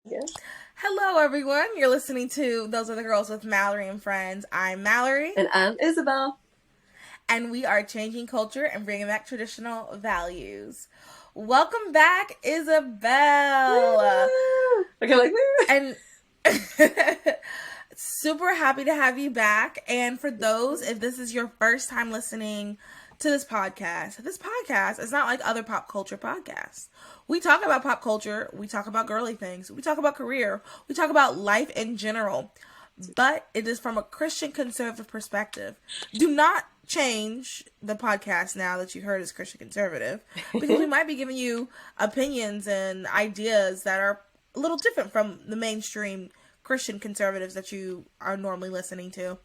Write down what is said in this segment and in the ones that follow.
Yes. Hello, everyone. You're listening to Those Are the Girls with Mallory and Friends. I'm Mallory, And I'm Isabel. and we are changing culture and bringing back traditional values. Welcome back, Isabel. Woo! Okay, like woo! And super happy to have you back. And for those, if this is your first time listening to this podcast is not like other pop culture podcasts. We talk about pop culture, we talk about girly things, we talk about career, we talk about life in general, but it is from a Christian conservative perspective. Do not change the podcast now that you heard is Christian conservative, because we might be giving you opinions and ideas that are a little different from the mainstream Christian conservatives that you are normally listening to.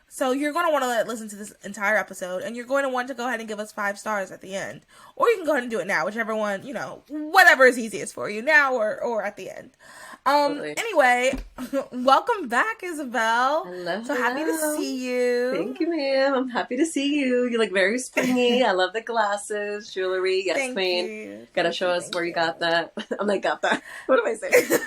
So you're going to want to listen to this entire episode, and you're going to want to go ahead and give us 5 stars at the end. Or you can go ahead and do it now, whichever one, whatever is easiest for you, now or at the end. Totally. Anyway, welcome back, Isabel. Hello, So happy to hello. see you. Thank you, ma'am. I'm happy to see you. You look very springy. I love the glasses, jewelry. Yes, Thank queen. you. Gotta Thank show you, us thank where you you. got that. I'm like, got that. What am I saying?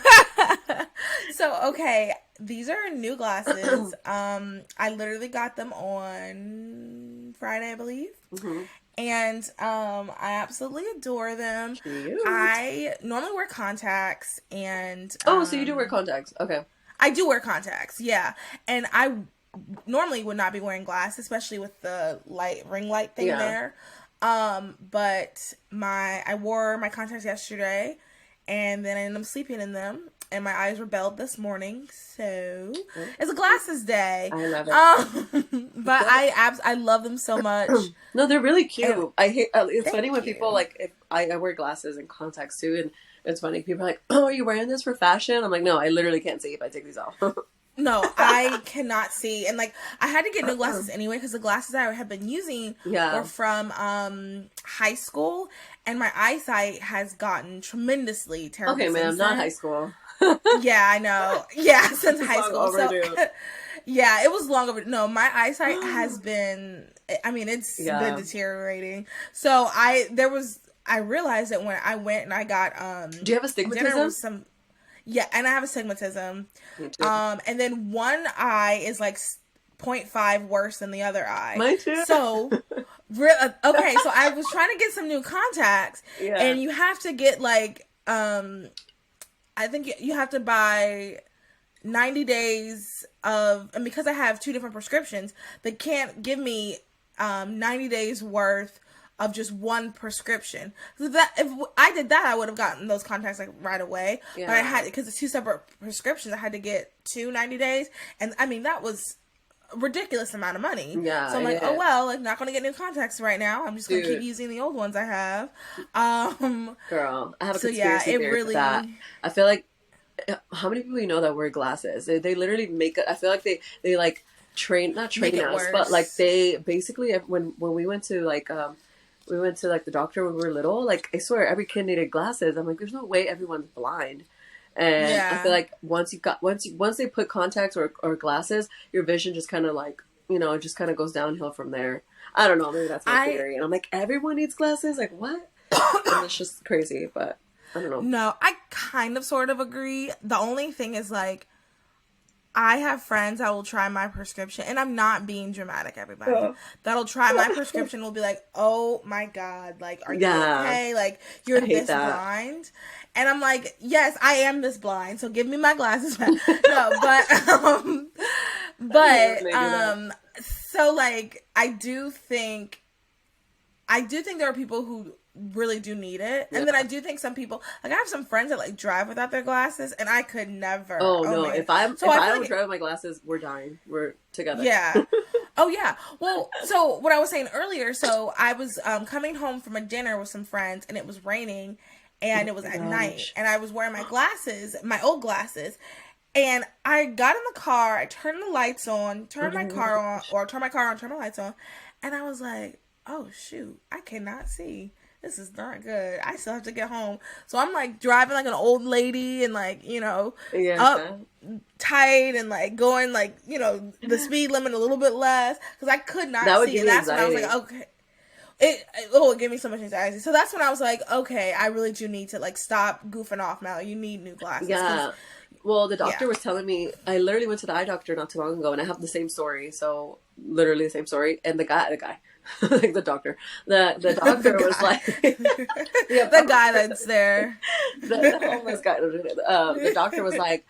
So, okay, these are new glasses. I literally got them on Friday, I believe. Mm-hmm. And I absolutely adore them. Cute. I normally wear contacts, and Oh, so you do wear contacts. Okay. I do wear contacts, yeah. And I normally would not be wearing glasses, especially with the ring light thing Yeah. there. But I wore my contacts yesterday, and then I ended up sleeping in them, and my eyes rebelled this morning. So it's a glasses day. I love it. But I love them so much. No, they're really cute. And- I hate. It's Thank funny when you. people like if I wear glasses and contacts too, and it's funny. People are like, "Oh, are you wearing this for fashion?" I'm like, "No, I literally can't see if I take these off." No, I cannot see. And like I had to get new glasses anyway because the glasses I had been using Yeah. were from high school, and my eyesight has gotten tremendously terrible. Okay, ma'am, since not then. high school. Yeah, I know. Yeah, since high Long school. overdue. So yeah, it was long over. No, my eyesight has been. I mean, it's been deteriorating. So I realized that when I went and I got Do you have dinner astigmatism? with some. Yeah, and I have astigmatism. Me too. And then one eye is like 0.5 worse than the other eye. Mine too. So, okay, so I was trying to get some new contacts, Yeah. and you have to get like, I think you have to buy 90 days of, and because I have 2 different prescriptions, they can't give me 90 days worth of just one prescription. So that if I did that, I would have gotten those contacts like right away. Yeah. But I had, because it's 2 separate prescriptions, I had to get 90 days, and I mean that was a ridiculous amount of money. Yeah, So I'm like, yeah. oh well, like not gonna get new contacts right now. I'm just gonna keep Dude. using the old ones I have. Girl, I have a So conspiracy yeah, it theory really. for that. I feel like how many people you know that wear glasses? They literally make it. I feel like they like not train Make it us, worse. but like they basically when we went to we went to like the doctor when we were little. Like I swear, every kid needed glasses. I'm like, there's no way everyone's blind. And Yeah. I feel like once they put contacts or glasses, your vision just kind of like just kind of goes downhill from there. I don't know. Maybe that's my theory. And I'm like, everyone needs glasses. Like what? And it's just crazy, but I don't know. No, I kind of sort of agree. The only thing is like, I have friends that will try my prescription, and I'm not being dramatic, everybody. That'll try my prescription will be like, oh my God, like, are you okay? Like, you're this blind. And I'm like, yes, I am this blind, so give me my glasses back. No, so like, I do think there are people who really do need it, and then I do think some people, like I have some friends that like drive without their glasses, and I could never. Oh no! If I don't like, drive with my glasses, we're dying. We're together. Yeah. Oh yeah. Well, so what I was saying earlier, so I was coming home from a dinner with some friends, and it was raining, and it was at night, and I was wearing my glasses, my old glasses. And I got in the car, I turned the lights on, turned my car on, turn my lights on, and I was like, oh shoot, I cannot see. This is not good. I still have to get home. So I'm like driving like an old lady and like, up tight and like going like, the speed limit a little bit less because I could not That would see. give And me that's when I was anxiety. like, okay. it gave me so much anxiety. So that's when I was like, okay, I really do need to like stop goofing off now. You need new glasses. Yeah. Well, the doctor Yeah. was telling me, I literally went to the eye doctor not too long ago, and I have the same story. So literally the same story. And the guy, like the doctor, the doctor was like, yeah, the guy that's there, the homeless guy. The doctor was like,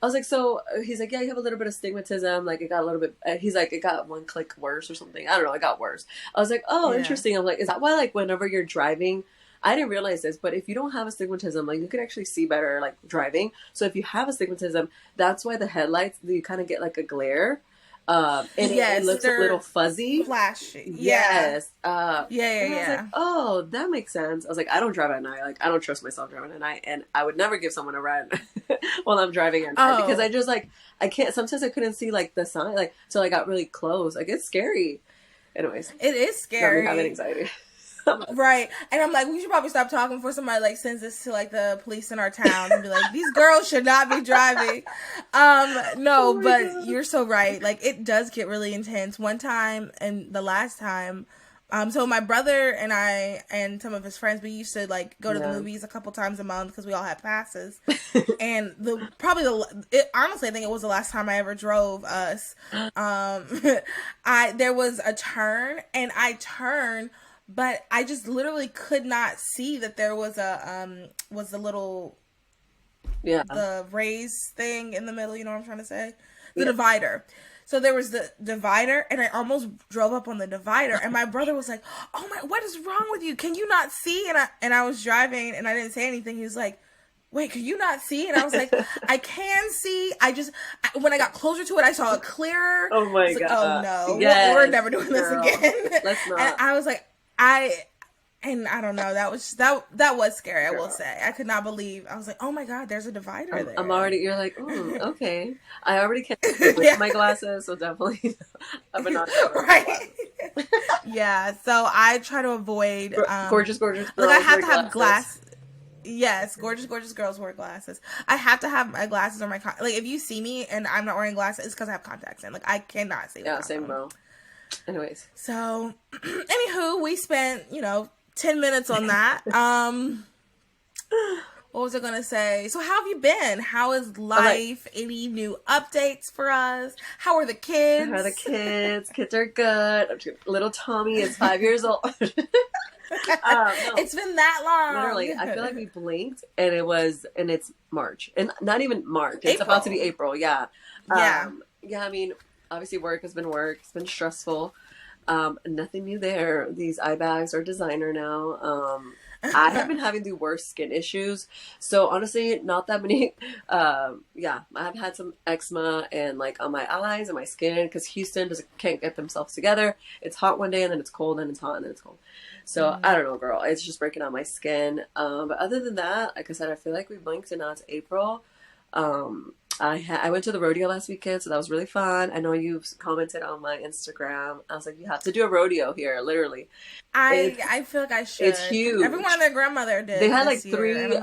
I was like, so he's like, yeah, you have a little bit of stigmatism. Like it got a little bit. He's like, it got one click worse or something. I don't know. It got worse. I was like, oh, Yeah. interesting. I'm like, is that why like whenever you're driving? I didn't realize this, but if you don't have astigmatism, like you can actually see better like driving. So if you have astigmatism, that's why the headlights, you kind of get like a glare. And Yes, it looks a they're little fuzzy. flashy. Yes. Yeah, And I was like, oh, that makes sense. I was like, I don't drive at night. Like, I don't trust myself driving at night. And I would never give someone a ride while I'm driving at night because I just like, I can't, sometimes I couldn't see like the sign, like, till I got really close. Like, it's scary. Anyways. It is scary. Got me having anxiety. Right. And I'm like, we should probably stop talking before somebody like sends this to like the police in our town and be like, these girls should not be driving. No, but God. You're so right. Like it does get really intense. One time and the last time, so my brother and I and some of his friends, we used to like go to the movies a couple times a month because we all had passes. And honestly, I think it was the last time I ever drove us. There was a turn and I turned, but I just literally could not see that there was the little, the raised thing in the middle. You know what I'm trying to say? The divider. So there was the divider, and I almost drove up on the divider. And my brother was like, "Oh my, what is wrong with you? Can you not see?" And I was driving, and I didn't say anything. He was like, "Wait, can you not see?" And I was like, "I can see. When I got closer to it, I saw it clearer." Oh my God! Like, oh no, yes, we're never doing this again. Let's not. And I was like, I don't know. That was scary. Girl. I will say. I could not believe. I was like, oh my God, there's a divider there. I'm already. You're like, okay. I already can't see with my glasses, so definitely, I'm not right. Yeah. So I try to avoid gorgeous girls. Like I have to have glasses. Yes, gorgeous girls wear glasses. I have to have my glasses or my like. If you see me and I'm not wearing glasses, it's because I have contacts in. Like I cannot see. Yeah, same bro. Anyways. So, anywho, we spent, 10 minutes on that. What was I going to say? So, how have you been? How is life? Any new updates for us? How are the kids? How are the kids? Kids are good. Little Tommy is 5 years old. No. It's been that long. Literally, I feel like we blinked and it's March. And not even March. It's April. about to be April, yeah. Yeah. I mean, obviously work has been work. It's been stressful. Nothing new there. These eye bags are designer now. I have been having the worst skin issues. So honestly, not that many. I've had some eczema and like on my eyes and my skin because Houston can't get themselves together. It's hot one day and then it's cold and it's hot and then it's cold. So I don't know, girl. It's just breaking out my skin. But other than that, like I said, I feel like we blinked and now it's April. I went to the rodeo last weekend, so that was really fun. I know you've commented on my Instagram. I was like, you have to do a rodeo here, literally. I feel like I should. It's huge. Everyone and their grandmother did. They had like three. They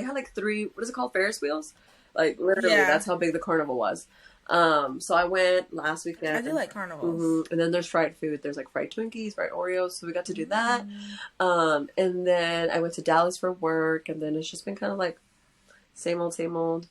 had like three. What is it called? Ferris wheels. Like literally, that's how big the carnival was. So I went last weekend. I do like carnivals. Mm-hmm. And then there's fried food. There's like fried Twinkies, fried Oreos. So we got to do that. And then I went to Dallas for work. And then it's just been kind of like same old.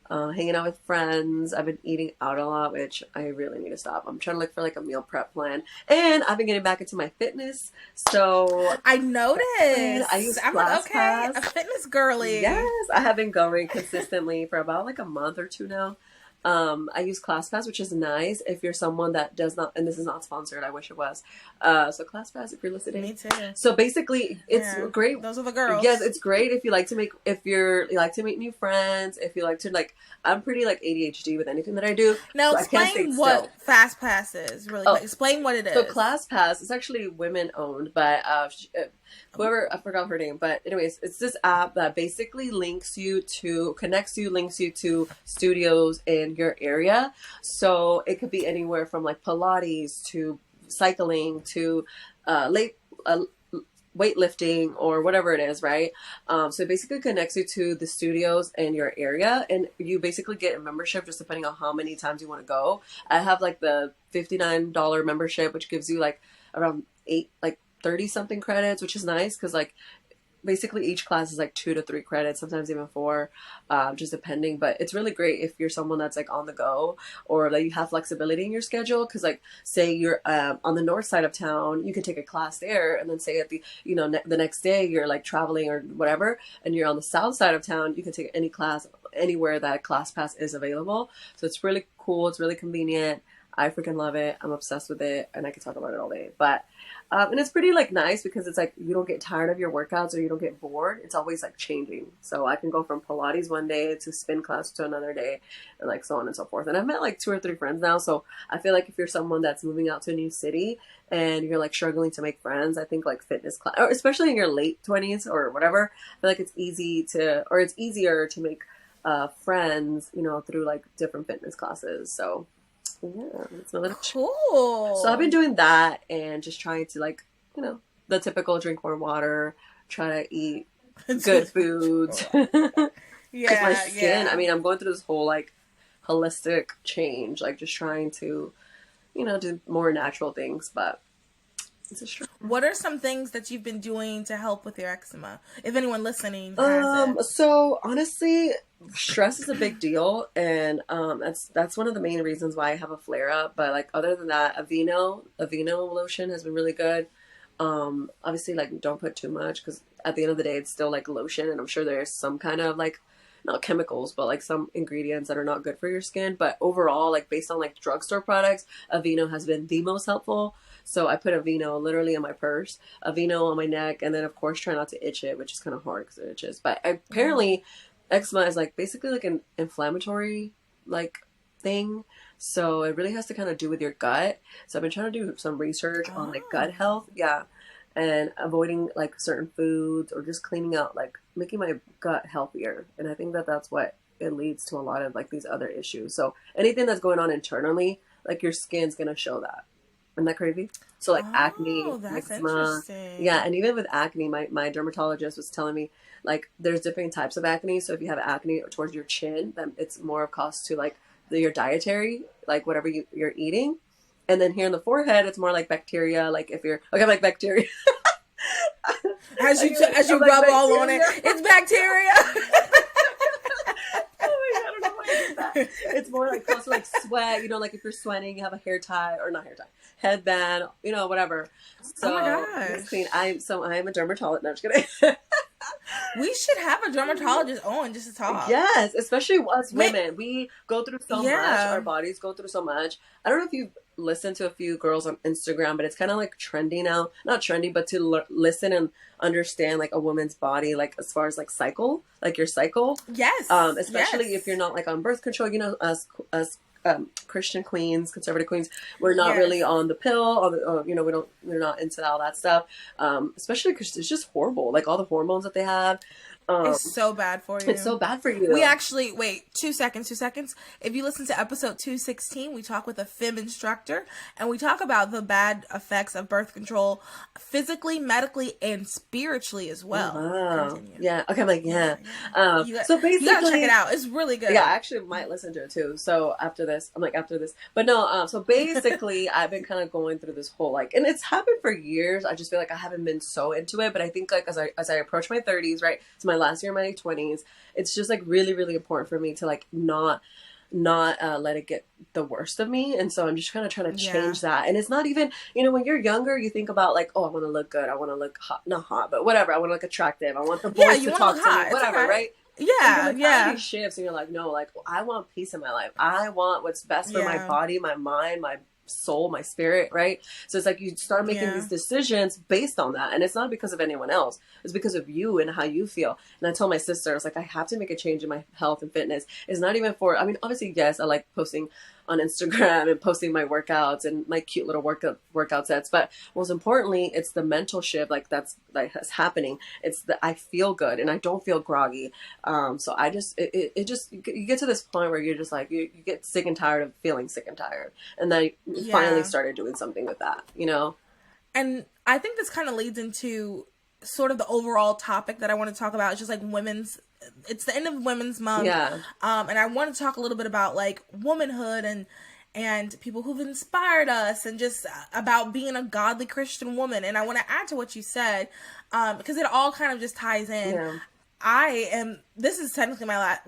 Hanging out with friends. I've been eating out a lot, which I really need to stop. I'm trying to look for like a meal prep plan. And I've been getting back into my fitness. So I noticed. I use ClassPass. A fitness girly. Yes, I have been going consistently for about like a month or two now. I use ClassPass, which is nice if you're someone that does not, and this is not sponsored, I wish it was. So ClassPass, if you're listening. Me too. So basically, it's great. Those are the girls. Yes, it's great if you like to you like to meet new friends, if you like to I'm pretty like ADHD with anything that I do. Now explain what FastPass is, really quick. Explain what it is. So ClassPass is actually women owned, but whoever, I forgot her name, but anyways, it's this app that basically links you to studios in your area. So it could be anywhere from like Pilates to cycling to weightlifting or whatever it is, right? So it basically connects you to the studios in your area, and you basically get a membership just depending on how many times you want to go. I have like the $59 membership, which gives you like around 30 something credits, which is nice because like basically each class is like 2 to 3 credits, sometimes even 4, just depending. But it's really great if you're someone that's like on the go, or that you have flexibility in your schedule, because like say you're on the north side of town, you can take a class there, and then say at the the next day you're like traveling or whatever, and you're on the south side of town, you can take any class anywhere that class pass is available. So it's really cool, it's really convenient. I freaking love it. I'm obsessed with it, and I could talk about it all day. But and it's pretty like nice because it's like you don't get tired of your workouts, or you don't get bored. It's always like changing. So I can go from Pilates one day to spin class to another day, and like so on and so forth. And I've met like 2 or 3 friends now. So I feel like if you're someone that's moving out to a new city and you're like struggling to make friends, I think like fitness class, or especially in your late 20s or whatever, I feel like it's easier to make friends, through like different fitness classes. So yeah, it's another cool. So I've been doing that and just trying to like, the typical drink more water, try to eat good foods. Yeah, my skin, I mean, I'm going through this whole like holistic change, like just trying to, do more natural things, but it's a struggle. What are some things that you've been doing to help with your eczema? If anyone listening has it. So honestly, stress is a big deal, and that's one of the main reasons why I have a flare up. But like other than that, Aveeno lotion has been really good. Obviously, like don't put too much, because at the end of the day, it's still like lotion, and I'm sure there's some kind of like, not chemicals, but like some ingredients that are not good for your skin. But overall, like based on like drugstore products, Aveeno has been the most helpful. So I put Aveeno literally in my purse, Aveeno on my neck, and then of course try not to itch it, which is kind of hard because it itches. But apparently eczema is like basically like an inflammatory like thing. So it really has to kind of do with your gut. So I've been trying to do some research on like gut health. Yeah. And avoiding like certain foods, or just cleaning out, like making my gut healthier. And I think that that's what it leads to a lot of like these other issues. So anything that's going on internally, like your skin's going to show that. Isn't that crazy? So like acne, that's eczema. interesting. Yeah. And even with acne, my dermatologist was telling me like there's different types of acne. So if you have acne towards your chin, then it's more of cost to like your dietary, like whatever you're eating. And then here in the forehead, it's more like bacteria. Like if you're like, I'm like bacteria. as you rub all on it, it's bacteria. Oh my God, I don't know why I did that. It's more like close to like sweat. Like if you're sweating, you have a hair tie, or not hair tie, headband. Whatever. So, oh my gosh. I'm a dermatologist. No, I'm just kidding. We should have a dermatologist on just to talk. Yes, especially us women. We go through so much. Our bodies go through so much. I don't know if you've listened to a few girls on Instagram, but it's kind of like trendy now. Not trendy, but to listen and understand like a woman's body, like as far as like cycle, like your cycle. Yes. Especially if you're not like on birth control. Us Christian queens, conservative queens, we're not really on the pill, we're not into all that stuff, especially because it's just horrible, like all the hormones that they have. It's so bad for you. It's so bad for you. We actually, wait, 2 seconds. If you listen to episode 216, we talk with a FIM instructor, and we talk about the bad effects of birth control physically, medically, and spiritually as well. Wow. Continue. Yeah. Okay. I'm like, yeah. So basically, you gotta check it out. It's really good. Yeah, I actually might listen to it too. So after this, but no, so basically I've been kind of going through this whole like, and it's happened for years. I just feel like I haven't been so into it, but I think like as I approach my 30s, right? It's my last year of my 20s. It's just like really, really important for me to like not let it get the worst of me. And so I'm just kind of trying to change that. And it's not even, when you're younger, you think about like, oh, I want to look good. I want to look hot, not hot, but whatever. I want to look attractive. I want the boys to talk to me, whatever, right? Yeah, yeah. Shifts, and you're like, no, like I want peace in my life. I want what's best for my body, my mind, my soul, my spirit, right? So it's like you start making these decisions based on that, and it's not because of anyone else. It's because of you and how you feel. And I told my sister, I was like, I have to make a change in my health and fitness. It's not even for, I mean, obviously, yes, I like posting on Instagram and posting my workouts and my cute little workout sets, but most importantly, it's the mental shift that's happening. It's that I feel good and I don't feel groggy. So I just you get to this point where you're just like you get sick and tired of feeling sick and tired, and then I finally started doing something with that, And I think this kind of leads into sort of the overall topic that I want to talk about. It's just like it's the end of Women's Month. Yeah. And I want to talk a little bit about like womanhood and and people who've inspired us, and just about being a godly Christian woman. And I want to add to what you said, because it all kind of just ties in. Yeah. This is technically my last,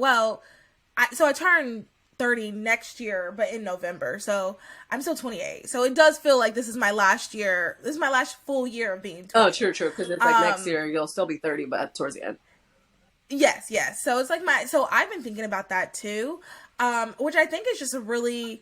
so I turned 30 next year, but in November. So I'm still 28. So it does feel like this is my last year. This is my last full year of being 20. Oh, true. Because it's like next year you'll still be 30, but towards the end. Yes. So it's like so I've been thinking about that too, which I think is just a really,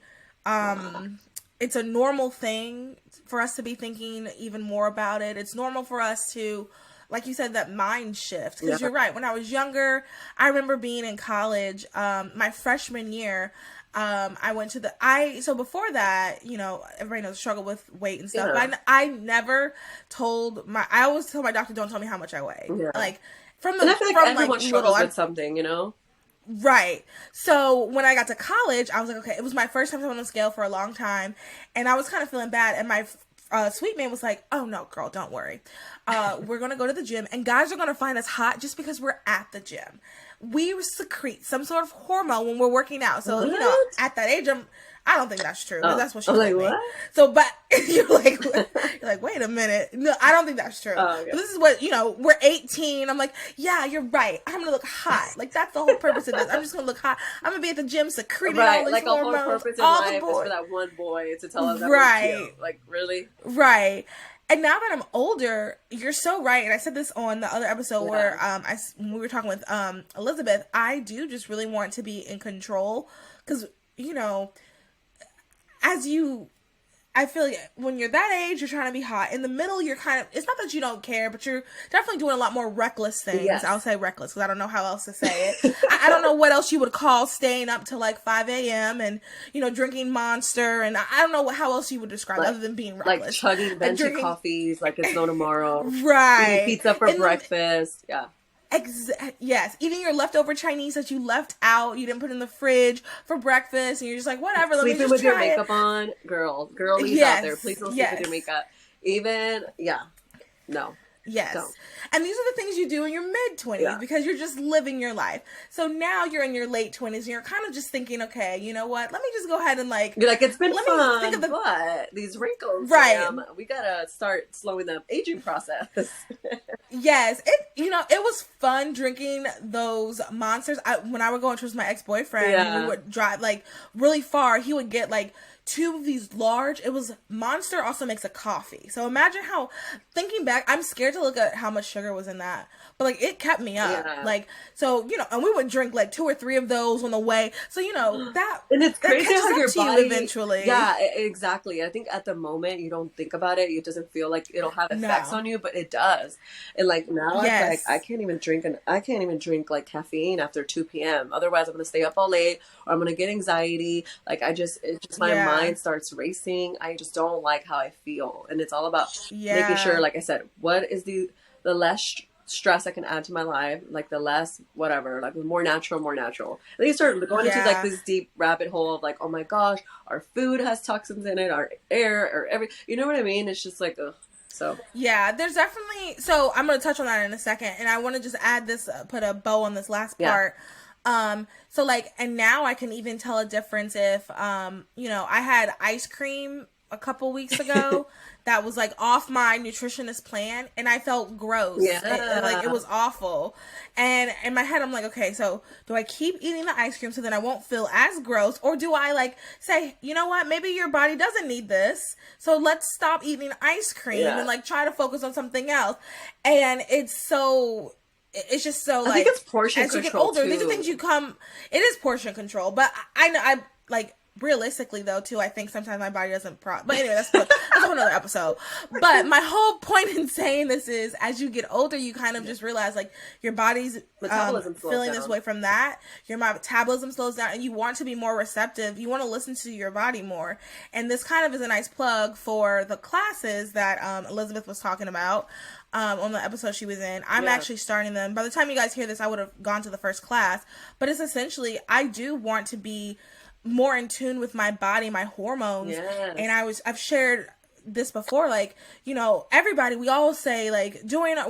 it's a normal thing for us to be thinking even more about it. It's normal for us to, like you said, that mind shift. Because you're right. When I was younger, I remember being in college, my freshman year, I went to so before that, everybody knows the struggle with weight and stuff. Yeah. But I never I always told my doctor, don't tell me how much I weigh. Yeah. Like, and I feel like everyone struggles with something, Right. So when I got to college, I was like, okay, it was my first time on the scale for a long time. And I was kind of feeling bad. And my sweet man was like, oh no, girl, don't worry. We're going to go to the gym and guys are going to find us hot just because we're at the gym. We secrete some sort of hormone when we're working out. So, at that age, I don't think that's true. That's what she told me. What? So, but you're like, wait a minute. No, I don't think that's true. Oh, okay. This is what, we're 18. I'm like, yeah, you're right. I'm going to look hot. Like, that's the whole purpose of this. I'm just going to look hot. I'm going to be at the gym secreting all these hormones. Like, the whole purpose in life is for that one boy to tell us that we're cute. Like, really? Right. And now that I'm older, you're so right. And I said this on the other episode where when we were talking with Elizabeth, I do just really want to be in control. Because, I feel like when you're that age, you're trying to be hot. In the middle, you're kind of, it's not that you don't care, but you're definitely doing a lot more reckless things. Yes. I'll say reckless because I don't know how else to say it. I don't know what else you would call staying up till like 5 a.m. and, drinking Monster. And I don't know how else you would describe it other than being reckless. Like chugging venti coffees like it's no tomorrow. Right. Eating pizza for breakfast. Yeah. Yes, eating your leftover Chinese that you left out, you didn't put in the fridge for breakfast, and you're just like, whatever, let me just with your makeup on. Girlies out there, please don't sleep with your makeup. No. Yes. Don't. And these are the things you do in your mid-20s because you're just living your life. So now you're in your late 20s and you're kind of just thinking, okay, you know what? Let me just go ahead and You're like, it's been fun, but these wrinkles, right? We gotta start slowing the aging process. Yes. It was fun drinking those Monsters. When I would go and with my ex-boyfriend, we would drive really far. He would get 2 of these large. It was Monster also makes a coffee. So imagine how, thinking back, I'm scared to look at how much sugar was in that. But it kept me up. Yeah. And we would drink 2 or 3 of those on the way. So that, and it's crazy how your body eventually. Yeah, exactly. I think at the moment you don't think about it. It doesn't feel like it'll have effects on you, but it does. And now it's I can't even drink caffeine after 2 p.m. Otherwise I'm gonna stay up all late or I'm gonna get anxiety. My mind starts racing. I just don't like how I feel. And it's all about making sure, like I said, what is the less stress I can add to my life, the less whatever, more natural. And then you start going into this deep rabbit hole of oh my gosh, our food has toxins in it, our air, or you know what I mean? It's just ugh. So yeah, there's definitely, so I'm going to touch on that in a second. And I want to just add this, put a bow on this last part. And now I can even tell a difference if, I had ice cream a couple weeks ago that was off my nutritionist plan and I felt gross. Yeah. It was awful. And in my head, I'm like, okay, so do I keep eating the ice cream so then I won't feel as gross? Or do I say, you know what, maybe your body doesn't need this. So let's stop eating ice cream and try to focus on something else. And it's just so I think it's portion control. As you get older, too. These are things it is portion control, but I realistically though too, I think sometimes my body doesn't but anyway, that's another episode. But my whole point in saying this is as you get older you kind of just realize your body's feeling this way from that, your metabolism slows down and you want to be more receptive, you want to listen to your body more. And this kind of is a nice plug for the classes that Elizabeth was talking about on the episode she was in. I'm actually starting them. By the time you guys hear this, I would have gone to the first class, but it's essentially I do want to be more in tune with my body, my hormones. Yes. And I've shared this before, like, you know, everybody, we all say, like,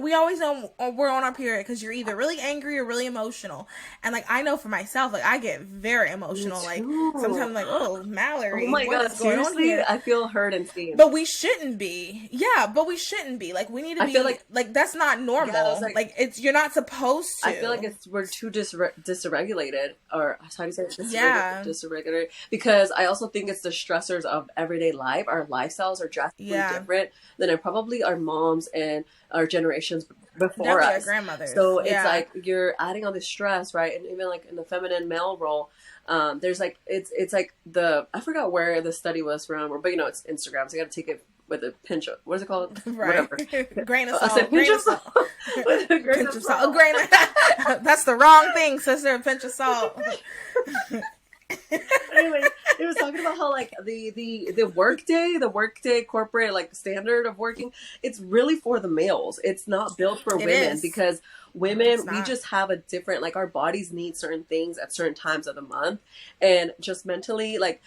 we always know we're on our period because you're either really angry or really emotional. And, like, I know for myself, like, I get very Me emotional. Like, sometimes too. I'm like, oh, Oh Mallory, my what god, is going on seriously? here? I feel heard and seen. But we shouldn't be. Yeah, but we shouldn't be. Like, we need to I feel be, like, that's not yeah, I was normal. like, Like, you're not supposed I feel like to. we're too dysregulated, or how do you say it? Yeah. Dysregulated. Because I also think it's the stressors of everyday life. Our lifestyles are drastically Yeah. different than probably our moms and our generations before Definitely our us. grandmothers. So it's Yeah. like you're adding on this stress, right? And even like in the feminine male role, there's like it's like I forgot where the study was from, but you know it's Instagram, so you got to take it with a pinch of, what is it called? Right. Whatever. Grain of I salt. said pinch Grain of salt. With a grain pinch of of salt. salt. A grain of that's the wrong thing, sister. A pinch of salt. Anyway, it was talking about how like the workday corporate like standard of working, it's really for the males. It's not built for It women is. because It's women, we not. just have a different, like our bodies need certain things at certain times of the month, and just mentally like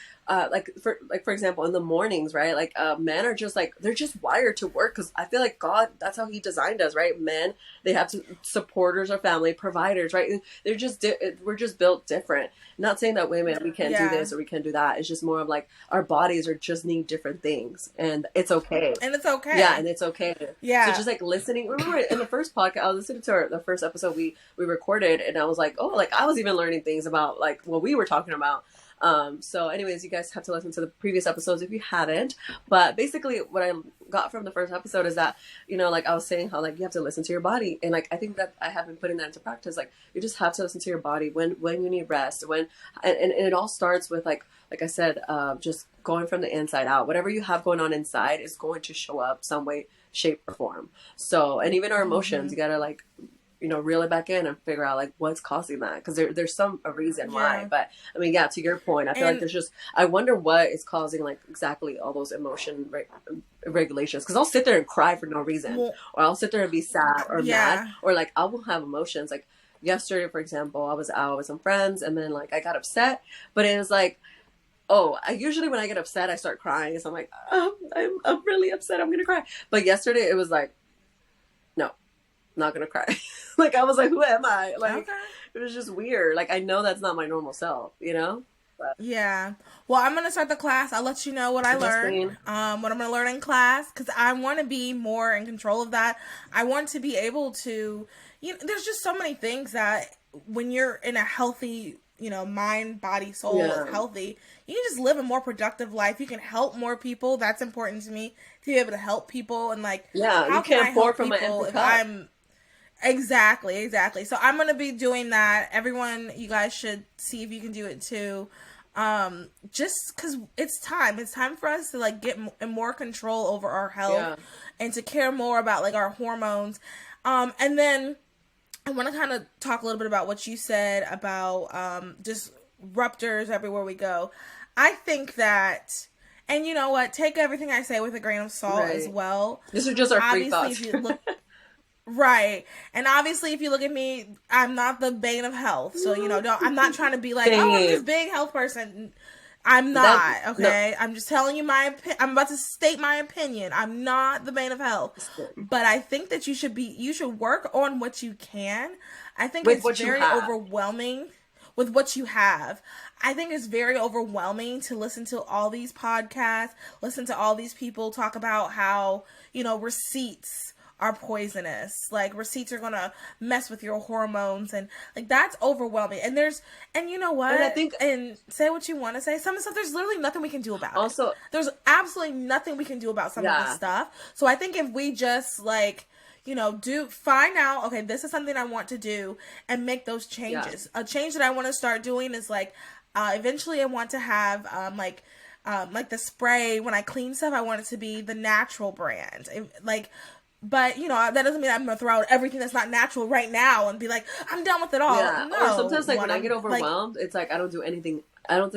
for example in the mornings, right? Like men are just like they're just wired to work because I feel like God, that's how he designed us, right? Men, they have to supporters or family providers, right? They're just we're just built different. Not saying that women, we can't do this or we can't do that. It's just more of like our bodies are just need different things, and it's okay. And it's okay. Yeah, and it's okay. Yeah. So just like listening. Remember in the first podcast, I was listening to the first episode we recorded, and I was like, oh, like I was even learning things about like what we were talking about. So anyways, you guys have to listen to the previous episodes if you haven't. But basically what I got from the first episode is that, you know, like I was saying how like you have to listen to your body. And like I think that I have been putting that into practice. Like you just have to listen to your body when you need rest, and it all starts with like I said, just going from the inside out. Whatever you have going on inside is going to show up some way, shape, or form. So, and even our emotions, you gotta like, you know, reel it back in and figure out like what's causing that, because there's a reason why. But I mean, yeah, to your point, I feel like there's just, I wonder what is causing like exactly all those emotion regulations, because I'll sit there and cry for no reason, or I'll sit there and be sad or mad, or like I will have emotions. Like yesterday, for example, I was out with some friends and then like I got upset, but it was like, oh, I usually when I get upset I start crying, so I'm like, oh, I'm really upset, I'm gonna cry. But yesterday it was like, no, not gonna cry. Like I was like, who am I? Like it was just weird. Like I know that's not my normal self, you know? But yeah. Well, I'm gonna start the class. I'll let you know what I learned, what I'm gonna learn in class, because I want to be more in control of that. I want to be able to, you know, there's just so many things that when you're in a healthy, you know, mind, body, soul, healthy, you can just live a more productive life. You can help more people. That's important to me, to be able to help people. And like, yeah, you can't pour from an empty cup. I'm exactly. So I'm gonna be doing that. Everyone, you guys should see if you can do it too. Just because it's time for us to like get more control over our health and to care more about like our hormones. And then I want to kind of talk a little bit about what you said about just ruptures everywhere we go. I think that, and you know what, take everything I say with a grain of salt as well. This is just our free thoughts. If you look, right. And obviously, if you look at me, I'm not the bane of health. So, you know, I'm not trying to be like, oh, I'm this big health person. I'm not, okay? No. I'm just telling you I'm about to state my opinion. I'm not the bane of health. But I think that you should work on what you can. I think it's very overwhelming with what you have. I think it's very overwhelming to listen to all these podcasts, listen to all these people talk about how, you know, receipts are poisonous. Like receipts are gonna mess with your hormones, and like that's overwhelming. And you know what? And I think, and say what you want to say. Some of the stuff, there's literally nothing we can do about. Also, there's absolutely nothing we can do about some of this stuff. So I think if we just like, you know, find out, okay, this is something I want to do, and make those changes. A change that I want to start doing is like, eventually I want to have like the spray when I clean stuff. I want it to be the natural brand, But, you know, that doesn't mean I'm going to throw out everything that's not natural right now and be like, I'm done with it all. Yeah. No. Or sometimes, like, when I get overwhelmed, it's like, I don't do anything. I don't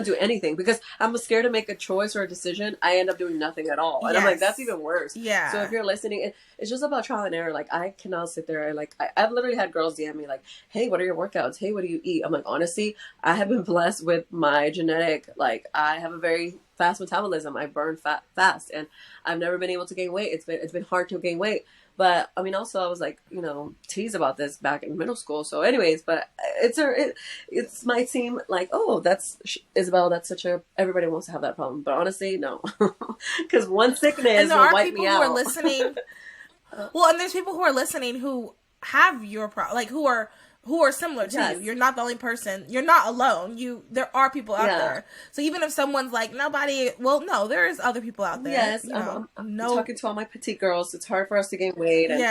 do anything because I'm scared to make a choice or a decision. I end up doing nothing at all. And I'm like, that's even worse. Yeah. So if you're listening, it's just about trial and error. Like, I cannot sit there and, like, I've literally had girls DM me, like, hey, what are your workouts? Hey, what do you eat? I'm like, honestly, I have been blessed with my genetic, like, I have a very fast metabolism. I burn fat fast, and I've never been able to gain weight. It's been hard to gain weight. But I mean, also I was like, teased about this back in middle school. So, anyways, but it might seem like, oh, that's Isabel. That's such a everybody wants to have that problem, but honestly, no, because one sickness will wipe me out. Are listening. Well, and there's people who are listening who have your like who are similar to you. You're not the only person. You're not alone. There are people out there. So even if someone's like, nobody, well, no, there is other people out there. Yes, I'm talking to all my petite girls. It's hard for us to gain weight. And,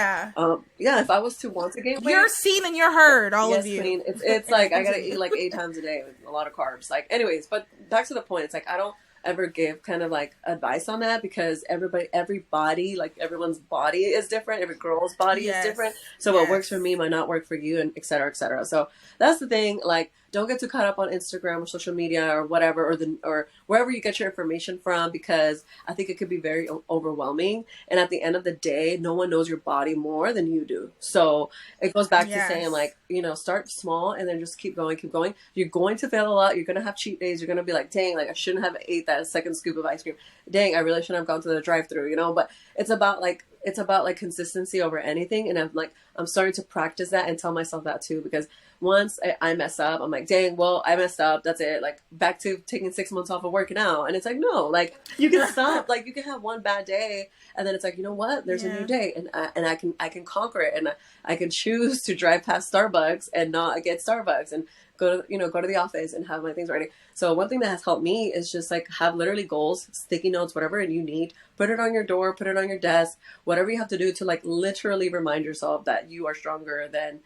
if I was to want to gain weight, you're seen and you're heard. All of you. Queen. It's like I gotta eat like 8 times a day with a lot of carbs. Like, anyways, but back to the point. It's like I don't ever give kind of like advice on that, because everybody, like everyone's body is different. Every girl's body is different. So what works for me might not work for you, and et cetera, et cetera. So that's the thing. Like, don't get too caught up on Instagram or social media or whatever, or wherever you get your information from, because I think it could be very overwhelming. And at the end of the day, no one knows your body more than you do. So it goes back to saying, like, start small and then just keep going, keep going. You're going to fail a lot. You're going to have cheat days. You're going to be like, dang, like I shouldn't have ate that second scoop of ice cream. Dang, I really shouldn't have gone to the drive-thru, but it's about consistency over anything. And I'm starting to practice that and tell myself that too, because once I mess up, I'm like, dang, well, I messed up. That's it. Like, back to taking 6 months off of working out. And it's like, no, like, you can stop. Like, you can have one bad day, and then it's like, you know what? There's a new day, and I can conquer it, and I can choose to drive past Starbucks and not get Starbucks, and go to the office and have my things ready. So one thing that has helped me is just like have literally goals, sticky notes, whatever you need, put it on your door, put it on your desk, whatever you have to do to like literally remind yourself that you are stronger than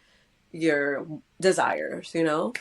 your desires, So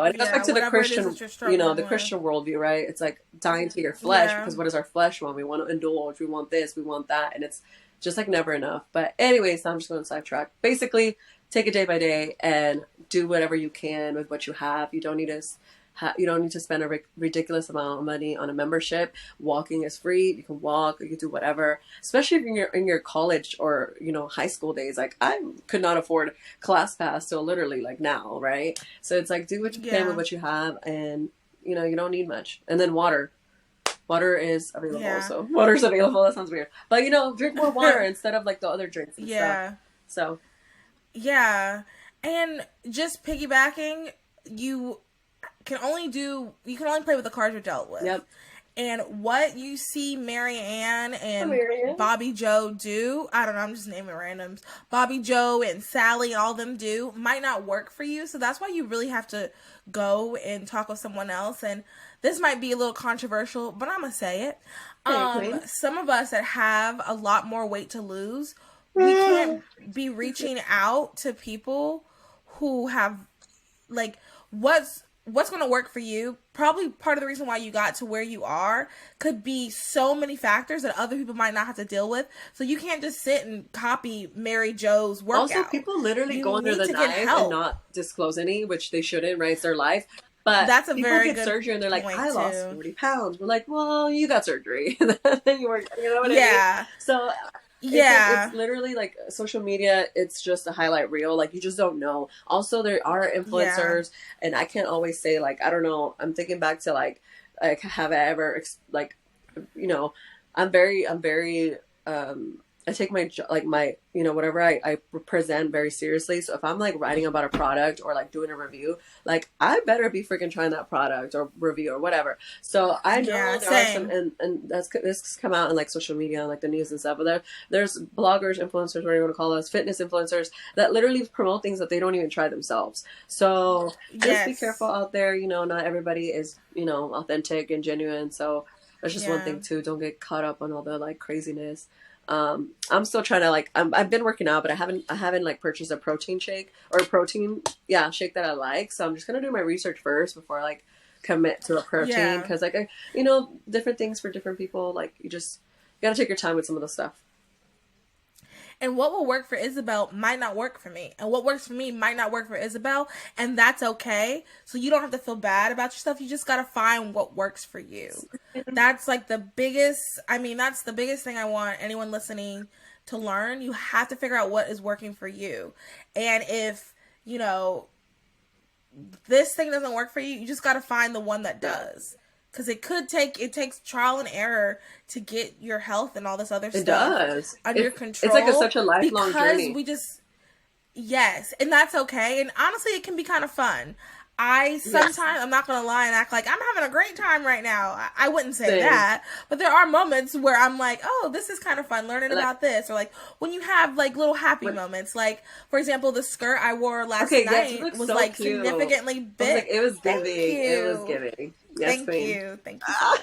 it goes back to the Christian, the Christian worldview, right? It's like dying to your flesh, because what does our flesh want? We want to indulge, we want this, we want that, and it's just like never enough. But anyways, I'm just going to sidetrack. Basically, take it day by day and do whatever you can with what you have. You don't need to spend a ridiculous amount of money on a membership. Walking is free. You can walk. You can do whatever. Especially if in your college or high school days. Like, I could not afford ClassPass till literally like now, right? So it's like, do what you can with what you have, and you don't need much. And then water. Water is available. So water's available. That sounds weird, but drink more water instead of like the other drinks and stuff. So. Yeah, and just piggybacking, you can only play with the cards you're dealt with. Yep. And what you see Marianne and Bobby Joe do, I don't know, I'm just naming randoms, Bobby Joe and Sally and all them do, might not work for you. So that's why you really have to go and talk with someone else. And this might be a little controversial, but I'm going to say it. Some of us that have a lot more weight to lose, we can't be reaching out to people who have, like, what's going to work for you. Probably part of the reason why you got to where you are could be so many factors that other people might not have to deal with. So you can't just sit and copy Mary Jo's workout. Also, people literally go under the knife and not disclose any, which they shouldn't, right? It's their life. But that's a people very get good surgery and they're like, I lost too. 40 pounds. We're like, well, you got surgery. Then you were, you know what I mean? So it's literally like social media. It's just a highlight reel. Like, you just don't know. Also, there are influencers, and I can't always say, like, I don't know. I'm thinking back to like have I ever I'm very I take my whatever I present very seriously. So if I'm like writing about a product or like doing a review, like I better be freaking trying that product or review or whatever. So I know there are some, and this come out in like social media and like the news and stuff. But there's bloggers, influencers, whatever you want to call us, fitness influencers that literally promote things that they don't even try themselves. So just be careful out there. Not everybody is authentic and genuine. So that's just one thing too. Don't get caught up on all the like craziness. I'm still trying to I've been working out, but I haven't like purchased a protein shake or a protein shake that I like. So I'm just gonna do my research first before I like commit to a protein, because different things for different people. Like, you gotta take your time with some of the stuff. And what will work for Isabel might not work for me. And what works for me might not work for Isabel. And that's okay. So you don't have to feel bad about yourself. You just got to find what works for you. That's like that's the biggest thing I want anyone listening to learn. You have to figure out what is working for you. And if, this thing doesn't work for you, you just got to find the one that does. because it takes trial and error to get your health and all this other It stuff does. under It's like control, such a lifelong because journey. we just, yes, and that's okay. And honestly, it can be kind of fun. I Yes. sometimes, I'm not gonna lie and act like I'm having a great time right now. I wouldn't say Same. that, but there are moments where I'm like, oh, this is kind of fun learning Like about this, or like when you have like little happy when, moments. Like for example, the skirt I wore last okay, yes, you night look was so like cute. significantly I was like, big. it was Thank giving. It was you. giving. Yes, Thank queen. you. Thank you so much.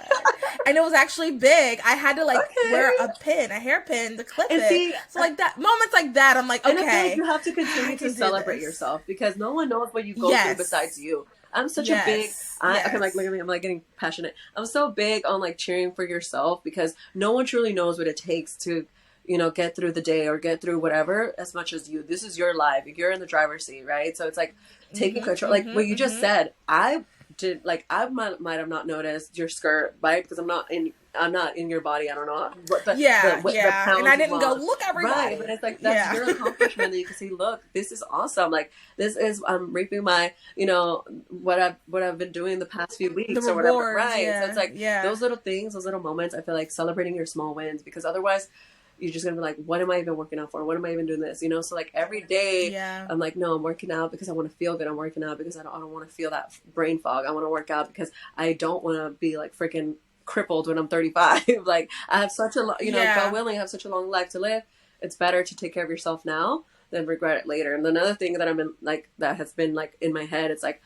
And it was actually big. I had to like wear Okay. a hairpin to clip And it. see, So like that, moments like that, I'm like, and I feel like okay, you have to I continue to can do celebrate this. yourself because no one knows what you go through besides Yes. you. I'm such a big, Yes. okay, I'm like, look Yes. at me, I'm like getting passionate. I'm so big on like cheering for yourself because no one truly knows what it takes to, get through the day or get through whatever as much as you. This is your life. You're in the driver's seat, right? So it's like taking Mhm. control. Like what Mhm. you just Mhm. said, I might have not noticed your skirt, right? Because I'm not in your body. I don't know what Yeah. the Yeah. And pounds I you've didn't go, lost. look, Right, but everybody. it's like that's Yeah. your accomplishment that you can see. Look, this is awesome. Like this is I'm reaping my what I've been doing the past few The weeks or whatever. rewards. Right. So it's Yeah. like Yeah. those little things, those little moments. I feel like celebrating your small wins because otherwise you're just gonna be like, what am I even working out for? What am I even doing this? So like every day Yeah. I'm like, no, I'm working out because I want to feel good. I'm working out because I don't want to feel that brain fog. I want to work out because I don't want to be like freaking crippled when I'm 35. Like I have such a, God Yeah. willing, I have such a long life to live. It's better to take care of yourself now than regret it later. And another thing that that has been like in my head, it's like,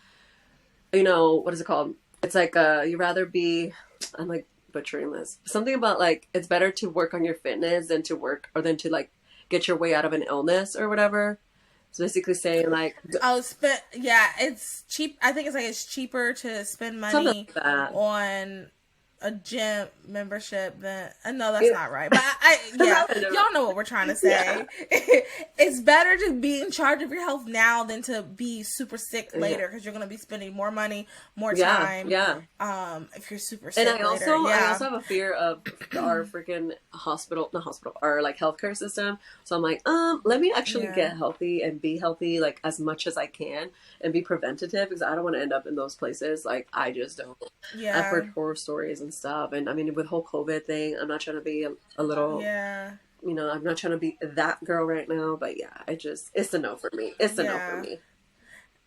what is it called? It's like, you rather be, I'm like butchering this. Something about like, it's better to work on your fitness than to like get your way out of an illness or whatever. It's basically saying like, I'll spend. Yeah, it's cheap. I think it's cheaper to spend something money like that. on a gym membership than. No, that's Yeah. not right. But yeah, y'all know what we're trying to say. Yeah. It's better to be in charge of your health now than to be super sick later, because you're gonna be spending more money, more time. Yeah. If you're super And sick later. I Yeah. also have a fear of our freaking not hospital, our like healthcare system. So I'm like, let me actually Yeah. get healthy and be healthy like as much as I can and be preventative because I don't want to end up in those places. Like I just don't. Yeah. I've heard horror stories and stuff, and I mean with the whole COVID thing, I'm not trying to be a little. Yeah. I'm not trying to be that girl right now, but yeah, it's a no for me. It's a no for me.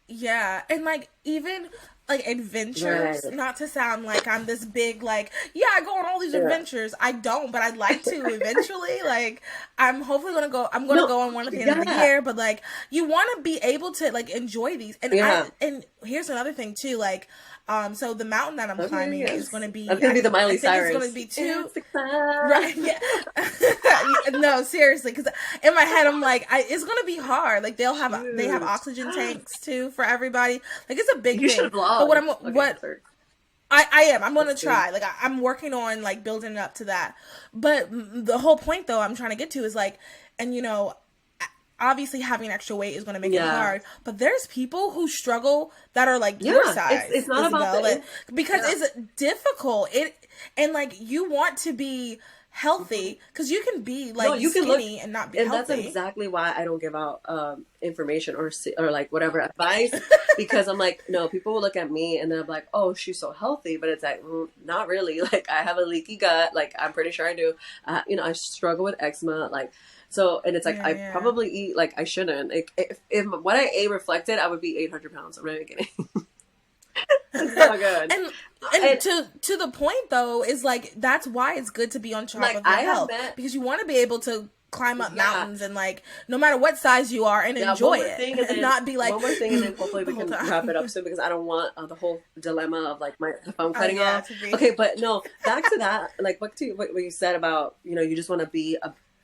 Yeah, and like even like adventures, Right. not to sound like I'm this big like, yeah, I go on all these adventures. I don't, but I'd like to eventually. Like I'm hopefully gonna go go on one at the end of the year, but like you wanna be able to like enjoy these. And and here's another thing too, like so the mountain that I'm climbing is gonna be the Miley Cyrus. It's gonna be right, yeah. No, seriously, because in my head I'm like, it's gonna be hard. Like they have oxygen tanks too for everybody. Like it's a big You thing. should vlog. But Sorry. I am. I'm gonna try. Like I'm working on like building it up to that. But the whole point though I'm trying to get to is like, and obviously having extra weight is going to make it hard, but there's people who struggle that are like your size. It's not about because it's difficult. And like you want to be healthy because you can be like skinny and not be healthy. And that's exactly why I don't give out information or like whatever advice because I'm like, no, people will look at me and they're like, oh, she's so healthy, but it's like, not really. Like I have a leaky gut. Like I'm pretty sure I do. I struggle with eczema. Like. So, and it's like, I probably eat like I shouldn't. Like, if what I ate reflected, I would be 800 pounds. I'm not even kidding. It's not good. and to the point though, is like, that's why it's good to be on top of your health. Because you want to be able to climb up mountains and like, no matter what size you are and enjoy it. And not be like, one more thing and then hopefully we can wrap it up soon because I don't want the whole dilemma of like the phone cutting off. Okay, but no, back to that, like what you said about, you just want to be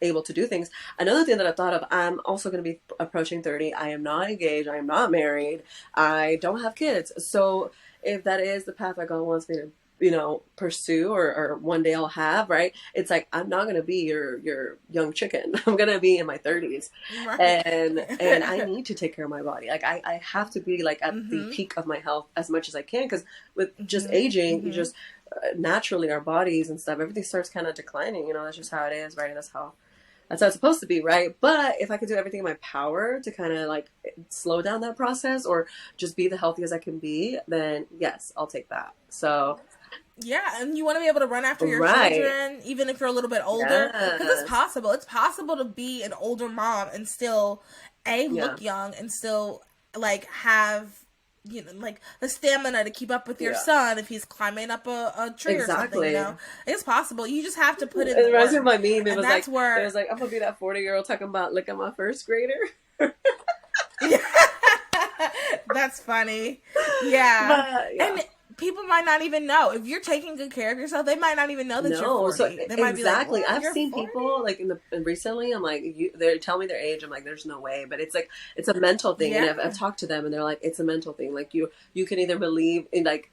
able to do things. Another thing that I thought of, I'm also going to be approaching 30. I am not engaged. I am not married. I don't have kids. So if that is the path that God wants me to, pursue or one day I'll have, right? It's like, I'm not going to be your young chicken. I'm going to be in my 30s. Right. And I need to take care of my body. Like I have to be like at the peak of my health as much as I can. Cause with just aging, you just naturally our bodies and stuff, everything starts kind of declining. That's just how it is, right? That's how it's supposed to be, right? But if I could do everything in my power to kind of like slow down that process or just be the healthiest I can be, then yes, I'll take that. So Yeah, and you want to be able to run after your Right. children, even if you're a little bit older, because it's Yes. possible. It's possible to be an older mom and still Yeah. look young and still like have like the stamina to keep up with your Yeah. son if he's climbing up a tree or something. Exactly. It's possible. You just have to put in It the reminds me of work, my meme. It and was that's like, where I'm gonna be that 40-year-old talking about look at my first grader. that's funny. Yeah, But yeah. and people might not even know if you're taking good care of yourself. They might not even know that you're No, 40. so They might be like, exactly. "What? I've You're seen 40?" people like recently. I'm like, they're telling me their age. I'm like, there's no way, but it's like it's a mental thing, and Yeah. I've talked to them, and they're like, it's a mental thing. Like you can either believe in like.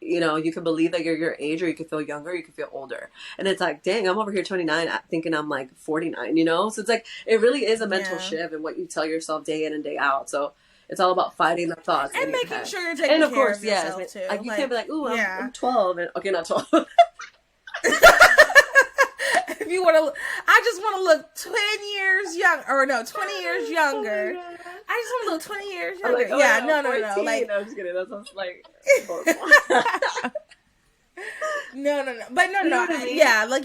You can believe that you're your age, or you can feel younger, or you can feel older. And it's like, dang, I'm over here 29, thinking I'm like 49, So it's like, it really is a mental Yeah. shift in what you tell yourself day in and day out. So it's all about fighting the thoughts And in your making head. sure you're taking And of care course, of yes, yourself too. like you can't be like, ooh, yeah. I'm 12, and okay, not 12. If you want to, I just want to look 10 years young, or no, 20 years younger. Oh I just want to look 20 years I'm younger. like, oh, yeah, no, no. 14. Like, No, I'm just kidding. That sounds like horrible. no. But no. You know what I mean? Yeah, like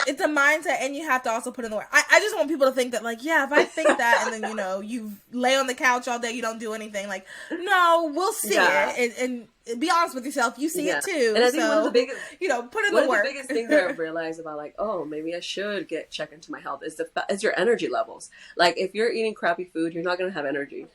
it's a mindset, and you have to also put in the work. I just want people to think that, like, yeah, if I think that, and then you lay on the couch all day, you don't do anything. Like, no, we'll see it, and be honest with yourself, you see it too. And I think one of the biggest, put in the work. One of the biggest things that I've realized about, like, oh, maybe I should check into my health is your energy levels. Like, if you're eating crappy food, you're not gonna have energy.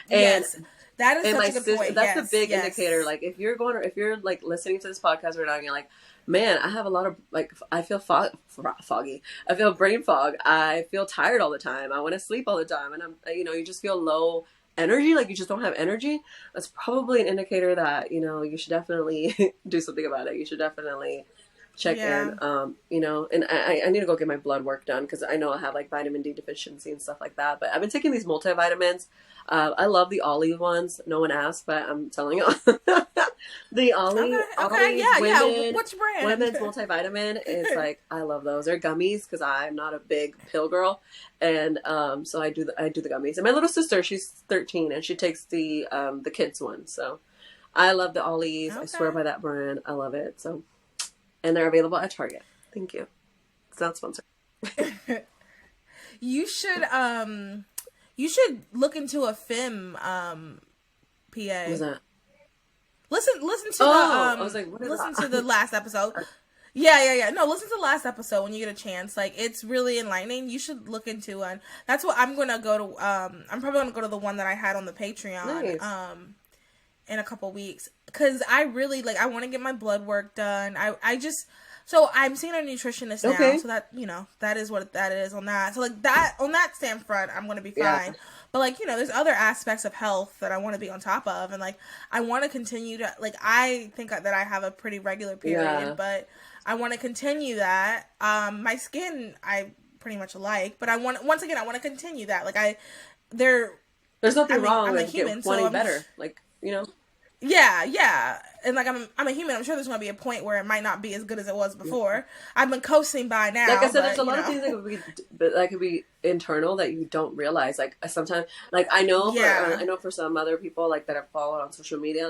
And yes. That is such a good point. That's yes, a big indicator. Like, if you're like listening to this podcast right now, and you're like, man, I have a lot of, like, I feel foggy. I feel brain fog. I feel tired all the time. I want to sleep all the time. And you just feel low energy. Like, you just don't have energy. That's probably an indicator that, you should definitely do something about it. You should definitely check in, and I need to go get my blood work done, because I know I have like vitamin D deficiency and stuff like that. But I've been taking these multivitamins. I love the olive ones. No one asked, but I'm telling you. The Ollie, women, Which brand? women's multivitamin. It's like, I love those. They're gummies, because I'm not a big pill girl, and so I do the gummies. And my little sister, she's 13, and she takes the kids one. So I love the Ollies. Okay. I swear by that brand. I love it. So, and they're available at Target. Thank you. It's not sponsored. You should look into a FIM PA. What was that? Listen to I was like, what is listen that? to the last episode. Yeah. No, listen to the last episode when you get a chance. Like, it's really enlightening. You should look into one. That's what I'm gonna go to. I'm probably gonna go to the one that I had on the Patreon. Nice. In a couple weeks, because I really I want to get my blood work done. So I'm seeing a nutritionist now, so that that is what that is on that. So like that on that stand front, I'm gonna be fine. Yeah. But there's other aspects of health that I want to be on top of, and I want to continue to I think that I have a pretty regular period, but I want to continue that. My skin I pretty much like, but I want to continue that. There's nothing wrong with wanting better, Yeah, and I'm a human. I'm sure there's going to be a point where it might not be as good as it was before. I've been coasting by now. Like I said, there's a lot of things that could be internal that you don't realize. Like, sometimes, I know for some other people that I've followed on social media,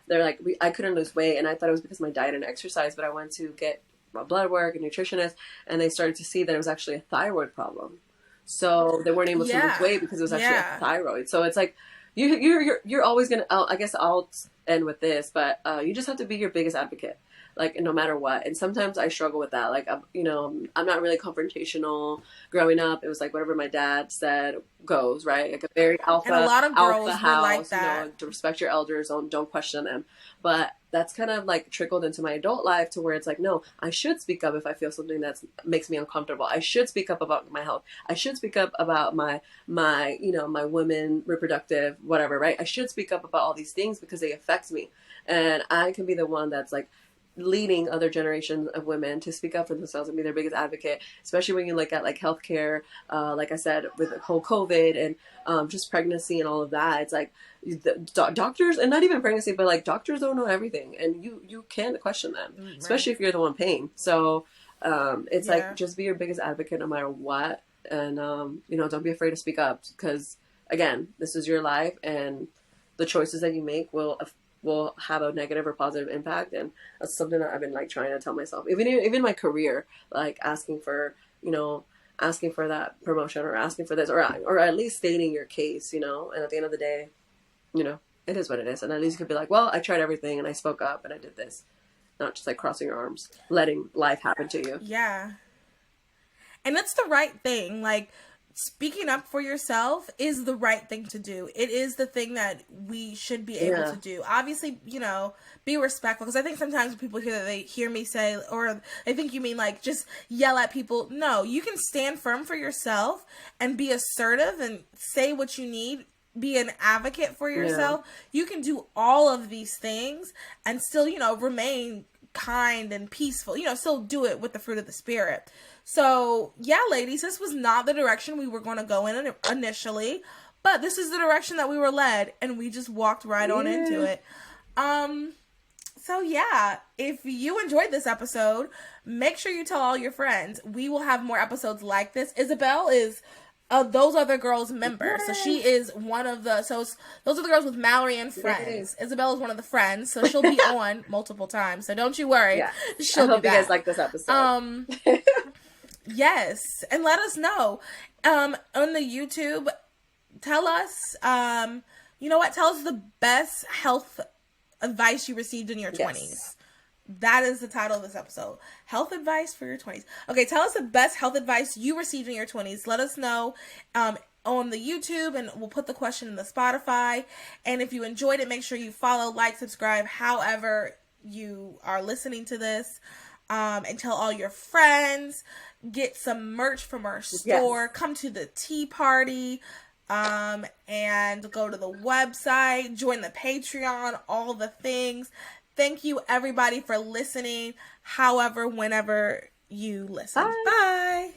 they're like, I couldn't lose weight, and I thought it was because of my diet and exercise, but I went to get my blood work and nutritionist, and they started to see that it was actually a thyroid problem. So they weren't able to lose weight because it was actually a thyroid. So it's like, you're always gonna. I guess I'll end with this, but you just have to be your biggest advocate, no matter what. And sometimes I struggle with that. I'm not really confrontational. Growing up, it was whatever my dad said goes, right? A very alpha, and a lot of girls alpha house. Like that. To respect your elders, don't question them. But that's kind of trickled into my adult life to where it's no, I should speak up if I feel something that makes me uncomfortable. I should speak up about my health. I should speak up about my women reproductive whatever, right? I should speak up about all these things because they affect me, and I can be the one that's leading other generations of women to speak up for themselves and be their biggest advocate, especially when you look at healthcare, like I said, with the whole COVID and just pregnancy and all of that. It's the doctors, and not even pregnancy, but doctors don't know everything, and you can't question them, especially if you're the one paying. So it's just be your biggest advocate no matter what, and don't be afraid to speak up, because again, this is your life, and the choices that you make will will have a negative or positive impact. And that's something that I've been like trying to tell myself, even my career, like asking for, asking for that promotion or asking for this, or at least stating your case, and at the end of the day, it is what it is. And at least you could be like, well, I tried everything and I spoke up and I did this, not just like crossing your arms, letting life happen to you. Yeah. And that's the right thing. Like, speaking up for yourself is the right thing to do. It is the thing that we should be able to do. Obviously, be respectful. Because I think sometimes when people hear that, they hear me say, or they think you mean like just yell at people. No, you can stand firm for yourself and be assertive and say what you need. Be an advocate for yourself. You can do all of these things and still, remain kind and peaceful. Still do it with the fruit of the spirit. So, yeah, ladies, this was not the direction we were going to go in initially, but this is the direction that we were led, and we just walked right on into it. So, yeah, if you enjoyed this episode, make sure you tell all your friends. We will have more episodes like this. Isabel is Those Other Girls member, so she is one of the, Those Are the Girls with Mallory and friends. Isabel is one of the friends, so she'll be on multiple times, so don't you worry. Yeah. She'll I hope be back. you guys like this episode. Yes, and let us know on the YouTube. Tell us, tell us the best health advice you received in your 20s. Yes. That is the title of this episode. Health advice for your 20s. Okay, tell us the best health advice you received in your 20s. Let us know on the YouTube, and we'll put the question in the Spotify. And if you enjoyed it, make sure you follow, like, subscribe, however you are listening to this. And tell all your friends. Get some merch from our store. Yes. Come to the tea party. And go to the website. Join the Patreon. All the things. Thank you, everybody, for listening. However, whenever you listen. Bye. Bye.